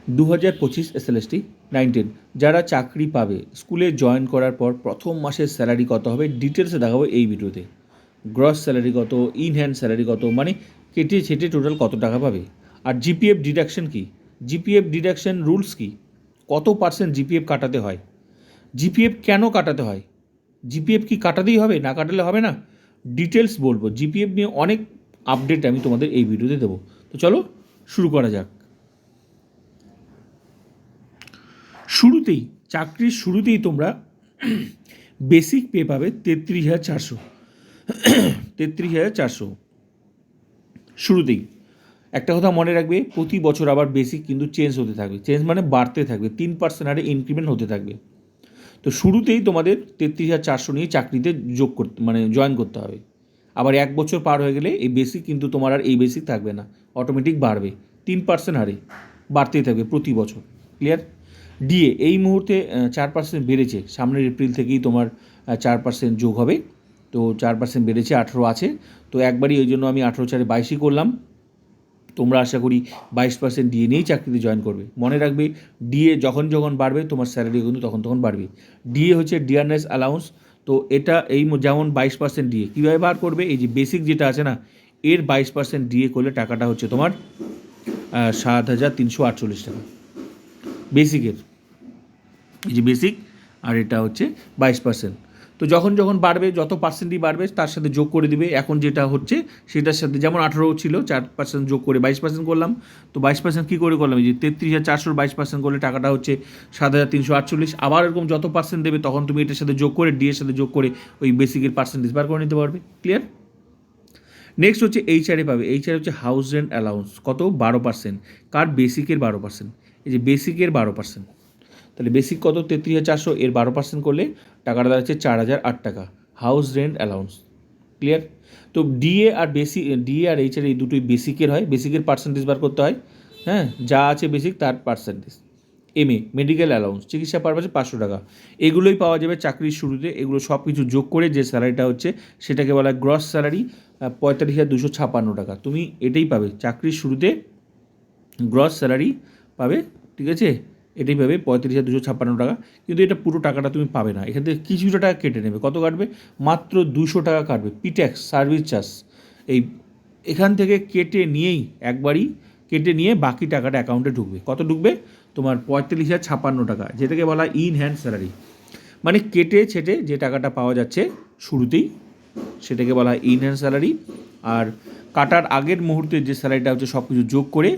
2025 SLST 19 যারা চাকরি পাবে স্কুলে জয়েন করার পর প্রথম মাসের স্যালারি কত হবে ডিটেলসে দেখাবো এই ভিডিওতে। গ্রস স্যালারি কত, ইন হ্যান্ড স্যালারি কত, মানে কেটে ছেটে টোটাল কত টাকা পাবে, আর জিপিএফ ডিডাকশন কি, জিপিএফ ডিডাকশন রুলস কি, কত পার্সেন্ট জিপিএফ কাটাতে হয়, জিপিএফ কেন কাটাতে হয়, জিপিএফ কি কাটাতেই হবে, না কাটালে হবে না, ডিটেলস বলবো। জিপিএফ নিয়ে অনেক আপডেট আমি তোমাদের এই ভিডিওতে দেবো। তো চলো শুরু করা যাক। শুরুতেই চাকরির শুরুতেই তোমরা বেসিক পে পাবে 33,400। 33,400 শুরুতেই। একটা কথা মনে রাখবে, প্রতি বছর আবার বেসিক কিন্তু চেঞ্জ হতে থাকবে, চেঞ্জ মানে বাড়তে থাকবে, 3% হারে ইনক্রিমেন্ট হতে থাকবে। তো শুরুতেই তোমাদের 33,400 নিয়ে চাকরিতে যোগ করতে মানে জয়েন করতে হবে। আবার 1 বছর পার হয়ে গেলে এই বেসিক কিন্তু তোমার আর এই বেসিক থাকবে না, অটোমেটিক বাড়বে, 3% হারে বাড়তেই থাকবে প্রতি বছর। ক্লিয়ার? ডিএ এই মুহূর্তে 4% বেড়েছে, সামনের এপ্রিল থেকেই তোমার 4% যোগ হবে। তো 4% বেড়েছে, 18 আছে। তো একবারই ওই জন্য আমি 18×4=22 করলাম। তোমরা আশা করি 22% ডিএ নিয়েই চাকরিতে জয়েন করবে। মনে রাখবে, ডিএ যখন যখন বাড়বে তোমার স্যালারি কিন্তু তখন তখন বাড়বে। ডিএ হচ্ছে ডিয়ারনেস অ্যালাউন্স। তো এটা এই যেমন 22% ডিএ কীভাবে বার করবে, এই যে বেসিক যেটা আছে না, এর 22% ডিএ করলে টাকাটা হচ্ছে তোমার 7,348 টাকা বেসিকের। এই যে বেসিক, আর এটা হচ্ছে 22%। তো যখন যখন বাড়বে, যত পার্সেন্টই বাড়বে তার সাথে যোগ করে দিবে। এখন যেটা হচ্ছে সেটার সাথে, যেমন 18 ছিল, 4% যোগ করে 22% করলাম। তো 22% কী করে করলাম, এই যে 33,400 22% করলে টাকাটা হচ্ছে 7,348। আবার এরকম যত পার্সেন্ট দেবে তখন তুমি এটার সাথে যোগ করে, ডি এর সাথে যোগ করে ওই বেসিকের পার্সেন্টেজ বার করে নিতে পারবে। ক্লিয়ার? নেক্সট হচ্ছে এইচআরে পাবে। এইচআর হচ্ছে হাউস রেন্ট অ্যালাউন্স, কত? 12%। কার? বেসিকের 12%। এই যে বেসিকের 12%। তাহলে বেসিক কত? 33,400, এর 12% করলে টাকাটা দাঁড়াচ্ছে 4,008 টাকা হাউস রেন্ট অ্যালাউন্স। ক্লিয়ার? তো ডিএ আর ডিএ আর এইচআর এই দুটোই বেসিকের হয়, বেসিকের পার্সেন্টেজ বার করতে হয়। হ্যাঁ, যা আছে বেসিক তার পার্সেন্টেজ। এমএ মেডিকেল অ্যালাউন্স, চিকিৎসা পারপাসে 500 টাকা, এগুলোই পাওয়া যাবে চাকরির শুরুতে। এগুলো সব কিছু যোগ করে যে স্যালারিটা হচ্ছে সেটাকে বলা হয় গ্রস স্যালারি, 45,256 টাকা। তুমি এটাই পাবে চাকরির শুরুতে, গ্রস স্যালারি পাবে। ঠিক আছে? এটাই পাবে 35,256 টাকা। কিন্তু এটা পুরো টাকাটা তুমি পাবে না, এখান থেকে কিছুটা টাকা কেটে নেবে। কত কাটবে? মাত্র 200 টাকা কাটবে, পিট্যাক্স সার্ভিস চার্জ। এই এখান থেকে কেটে নিয়েই একবারই কেটে নিয়ে বাকি টাকাটা অ্যাকাউন্টে ঢুকবে। কত ঢুকবে? তোমার 45,056 টাকা, যেটাকে বলা হয় ইন হ্যান্ড স্যালারি। মানে কেটে ছেটে যে টাকাটা পাওয়া যাচ্ছে শুরুতেই সেটাকে বলা হয় ইন হ্যান্ড স্যালারি। আর কাটার আগের মুহূর্তে যে স্যালারিটা হচ্ছে সব কিছু যোগ করে,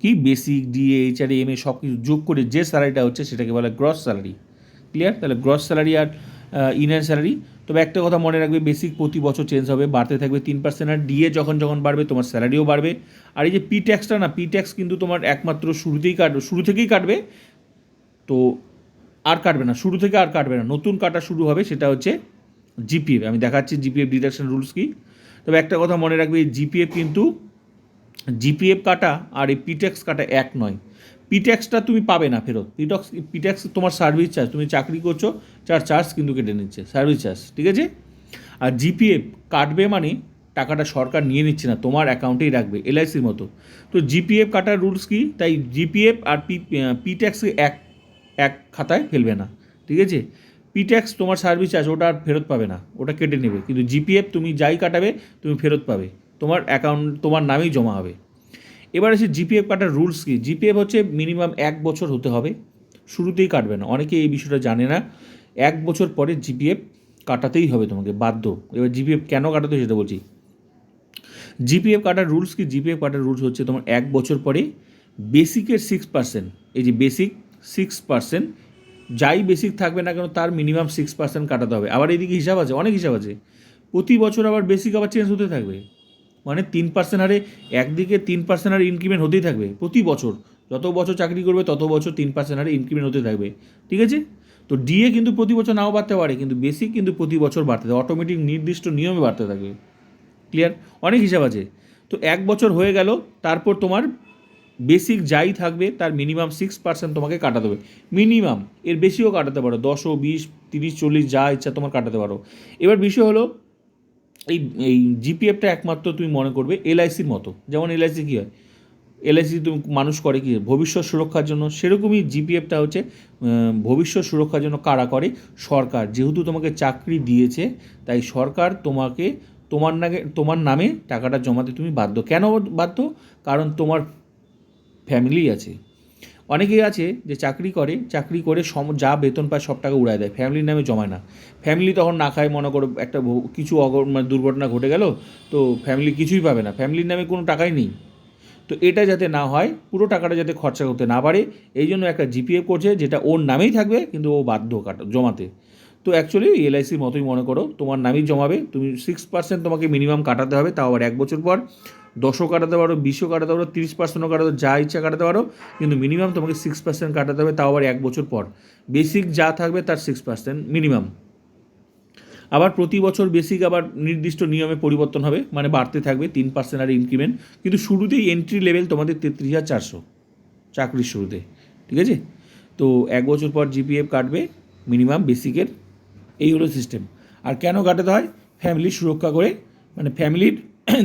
কি বেসিক ডিএ এইচআর এমএ সব কিছু যোগ করে যে স্যালারিটা হচ্ছে সেটাকে বলা হয় গ্রস স্যালারি। ক্লিয়ার? তাহলে গ্রস স্যালারি আর ইনহ্যান্ড স্যালারি। তবে একটা কথা মনে রাখবে, বেসিক প্রতি বছর চেঞ্জ হবে, বাড়তে থাকবে 3%। আর ডিএ যখন যখন বাড়বে তোমার স্যালারিও বাড়বে। আর এই যে পি ট্যাক্সটা না, পি ট্যাক্স কিন্তু তোমার একমাত্র শুরু থেকেই কাটবে। তো আর কাটবে না, শুরু থেকে আর কাটবে না, নতুন কাটা শুরু হবে, সেটা হচ্ছে জিপিএফ। আমি দেখাচ্ছি জিপিএফ ডিডাকশন রুলস কি। তবে একটা কথা মনে রাখবে, এই জিপিএফ কিন্তু জিপিএফ কাটা আর এই পিট্যাক্স কাটা এক নয়। পিট্যাক্সটা তুমি পাবে না ফেরত, পিট্যাক্স তোমার সার্ভিস চার্জ, তুমি চাকরি করছো, চার্জ কিন্তু কেটে নিচ্ছে, সার্ভিস চার্জ। ঠিক আছে? আর জিপিএফ কাটবে মানে টাকাটা সরকার নিয়ে নিচ্ছে না, তোমার অ্যাকাউন্টেই রাখবে, এলআইসির মতো। তো জিপিএফ কাটার রুলস কি, তাই জিপিএফ আর পিট্যাক্সকে এক খাতায় ফেলবে না। ঠিক আছে? পিট্যাক্স তোমার সার্ভিস চার্জ, ওটা আর ফেরত পাবে না, ওটা কেটে নেবে। কিন্তু জিপিএফ তুমি যাই কাটাবে তুমি ফেরত পাবে, তোমার অ্যাকাউন্ট তোমার নামেই জমা হবে। এবার আসে জিপিএফ কাটার রুলস কি। জিপিএফ হচ্ছে মিনিমাম 1 বছর হতে হবে, শুরুতেই কাটবে না, অনেকে এই বিষয়টা জানে না। 1 বছর পরে জিপিএফ কাটাতেই হবে তোমাকে, বাধ্য। এবার জিপিএফ কেন কাটাতে সেটা বলছি। জিপিএফ কাটার রুলস কি, জিপিএফ কাটার রুলস হচ্ছে তোমার 1 বছর পরে বেসিকের 6%, এই যে বেসিক 6%, যাই বেসিক থাকবে না কেন তার মিনিমাম 6% কাটাতে হবে। আবার এইদিকে হিসাব আছে, অনেক হিসাব আছে, প্রতি বছর আবার বেসিক আবার চেঞ্জ হতে থাকবে। মানে 3% হারে একদিকে 3% হারে ইনক্রিমেন্ট হতেই থাকবে প্রতি বছর, যত বছর চাকরি করবে তত বছর 3% হারে ইনক্রিমেন্ট হতে থাকবে। ঠিক আছে? তো ডিএ কিন্তু প্রতি বছর নাও বাড়তে পারে, কিন্তু বেসিক কিন্তু প্রতি বছর বাড়তে থাকবে, অটোমেটিক নির্দিষ্ট নিয়মে বাড়তে থাকবে। ক্লিয়ার? অনেক হিসাব আছে। তো 1 বছর হয়ে গেল, তারপর তোমার বেসিক যাই থাকবে তার মিনিমাম 6% তোমাকে কাটাতে হবে, মিনিমাম। এর বেশিও কাটাতে পারো, 10, 20, 30, 40 যা ইচ্ছা তোমার কাটাতে পারো। এবার বিষয় হলো, এই এই জিপিএফটা একমাত্র তুমি মনে করবে এলআইসির মতো। যেমন এলআইসি কী হয়, এলআইসি তুমি মানুষ করে কি ভবিষ্যৎ সুরক্ষার জন্য, সেরকমই জিপিএফটা হচ্ছে ভবিষ্যৎ সুরক্ষার জন্য কারা করে? সরকার। যেহেতু তোমাকে চাকরি দিয়েছে তাই সরকার তোমার নামে টাকাটা জমাতে তুমি বাধ্য। কেন বাধ্য? কারণ তোমার ফ্যামিলি আছে। অনেকেই আছে যে চাকরি করে যা বেতন পায় সব টাকা উড়ায় দেয়, ফ্যামিলির নামে জমায় না। ফ্যামিলি তখন না খায়, মনে করো একটা কিছু মানে দুর্ঘটনা ঘটে গেল, তো ফ্যামিলি কিছুই পাবে না, ফ্যামিলির নামে কোনো টাকাই নেই। তো এটা যাতে না হয়, পুরো টাকাটা যাতে খরচা করতে না পারে, এই জন্য একটা জিপিএফ করছে, যেটা ওর নামেই থাকবে কিন্তু ও বাধ্য জমাতে। তো অ্যাকচুয়ালি এলআইসির মতোই মনে করো, তোমার নামেই জমাবে, তুমি 6% তোমাকে মিনিমাম কাটাতে হবে, তাও আবার 1 বছর পর। 10ও কাটাতে পারো, 20ও কাটাতে পারো, 30%ও কাটাতে, যা ইচ্ছা কাটাতে পারো, কিন্তু মিনিমাম তোমাকে 6% কাটাতে হবে, তাও আবার 1 বছর পর। বেসিক যা থাকবে তার 6% মিনিমাম। আবার প্রতি বছর বেসিক আবার নির্দিষ্ট নিয়মে পরিবর্তন হবে, মানে বাড়তে থাকবে 3% আর ইনক্রিমেন্ট। কিন্তু শুরুতেই এন্ট্রি লেভেল তোমাদের 33,400 চাকরির শুরুতে, ঠিক আছে? তো 1 বছর পর জিপিএফ কাটবে মিনিমাম বেসিকের, এই হলো সিস্টেম। আর কেন কাটাতে হয়? ফ্যামিলির সুরক্ষা করে, মানে ফ্যামিলির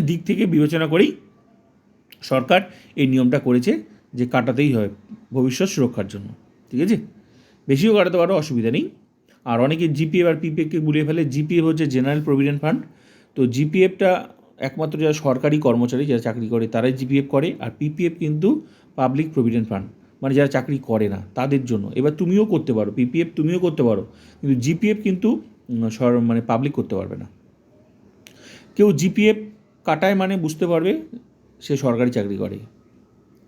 দিক থেকে বিবেচনা করেই সরকার এই নিয়মটা করেছে যে কাটাতেই হয় ভবিষ্যৎ সুরক্ষার জন্য, ঠিক আছে? বেশিও কাটাতে পারো, অসুবিধা নেই। আর অনেকে জিপিএফ আর পিপিএফকে গুলিয়ে ফেলে। জিপিএফ হচ্ছে জেনারেল প্রভিডেন্ট ফান্ড। তো জিপিএফটা একমাত্র যারা সরকারি কর্মচারী, যারা চাকরি করে তারাই জিপিএফ করে। আর পিপিএফ কিন্তু পাবলিক প্রভিডেন্ট ফান্ড, মানে যারা চাকরি করে না তাদের জন্য। এবার তুমিও করতে পারো পিপিএফ, তুমিও করতে পারো, কিন্তু জিপিএফ কিন্তু মানে পাবলিক করতে পারবে না। কেউ জিপিএফ কাটায় মানে বুঝতে পারবে সে সরকারি চাকরি করে,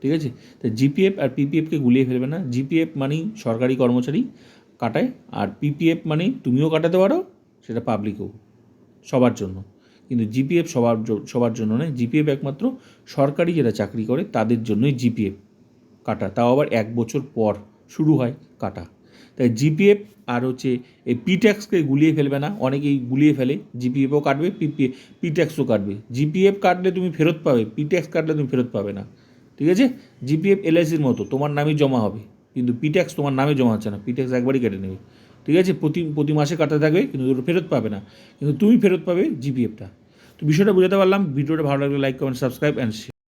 ঠিক আছে? তো জিপিএফ আর পিপিএফকে গুলিয়ে ফেলবে না। জিপিএফ মানেই সরকারি কর্মচারী কাটায়, আর পিপিএফ মানেই তুমিও কাটাতে পারো, সেটা পাবলিকও, সবার জন্য। কিন্তু জিপিএফ সবার জন্য নয়, জিপিএফ একমাত্র সরকারি যারা চাকরি করে তাদের জন্যই জিপিএফ কাটা, তাও আবার 1 বছর পর শুরু হয় কাটা। তাই জিপিএফ আর হচ্ছে এই পিট্যাক্সকে গুলিয়ে ফেলবে না। অনেকেই গুলিয়ে ফেলে, জিপিএফও কাটবে, পিট্যাক্সও কাটবে। জিপিএফ কাটলে তুমি ফেরত পাবে, পিট্যাক্স কাটলে তুমি ফেরত পাবে না, ঠিক আছে? জিপিএফ এলআইসির মতো তোমার নামেই জমা হবে, কিন্তু পিট্যাক্স তোমার নামে জমা হচ্ছে না, পিট্যাক্স একবারই কেটে নেবে, ঠিক আছে? প্রতি মাসে কাটতে থাকবে, কিন্তু ওটা ফেরত পাবে না, কিন্তু তুমি ফেরত পাবে জিপিএফটা। তো বিষয়টা বুঝাতে পারলাম। ভিডিওটা ভালো লাগলে লাইক, কমেন্ট, সাবস্ক্রাইব অ্যান্ড